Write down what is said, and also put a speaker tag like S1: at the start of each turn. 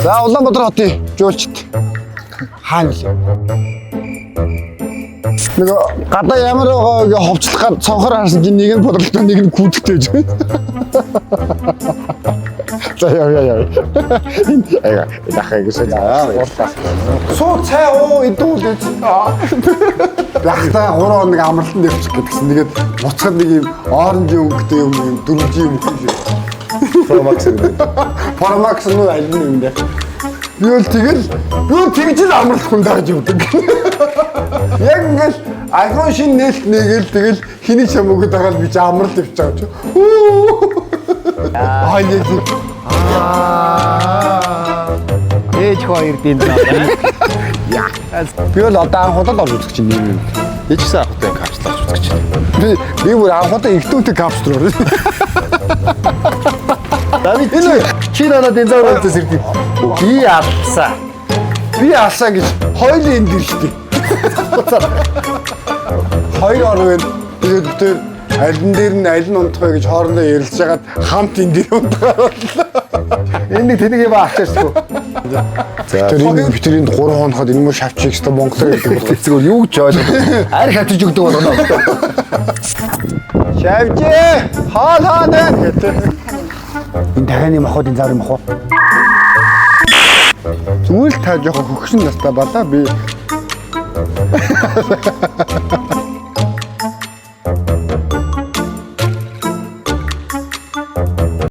S1: За Улаанбаатар хотын жуулчд хаана вэ? Нэг гадаа ямар байгаа ховчлох гад цонхоор харсан чинь нэг нь бодлоготой нэг нь гүдэгтэй байж байна. За яа. Эга дахиад гэсэн. Суу цай уу идүүл гэж. Дахтаа 3 хоног амралтанд явчих гэдгсэн. Тэгээд буцахад нэг юм оранж өнгөтэй юм дөрвжийн юм хэлээ. Формакс нь аль нь юм бэ? Би бол тэгж л амралт хүндаа гэж өгдөг. Яг ингээл iPhone шинэ нээлт нэгэл тэгэл хиний чам өгöd байгаа л би ч амралт явж байгаа ч.
S2: Ээж хоёр дин заа.
S1: Яа. Би бол одоо анхудад орж үзэх чинь юм.
S3: Ээжсэн анхудаа капслаж үзэх чинь.
S1: Би бүр анхудаа ихтүүтэй капстроор.
S2: Давид чи надад дин заа өрөөс ирдэг.
S1: Би алсаа гэж хоёулын энд ир штий. Хоёр орвол тэгээд бүтээр алин дээр нь алин унтах вэ гэж хоорондоо ярилцж хагаад хамт энэ дээр унтгаа.
S2: Энэ нэг тэнийг юм авчихсан.
S1: Тэр энэ битэрийн 3 хоноход энэ мөр шавчих хэвээр Монголоор гэдэг бол
S2: Зүгээр юу гэж ойлгох. Арх хатж өгдөг болно.
S1: Шавжээ хаалаа гэдэг. Энэ дахианы махуудын зар юм ах уу? Зүгээр л та жоохон хөгшин настай балаа би.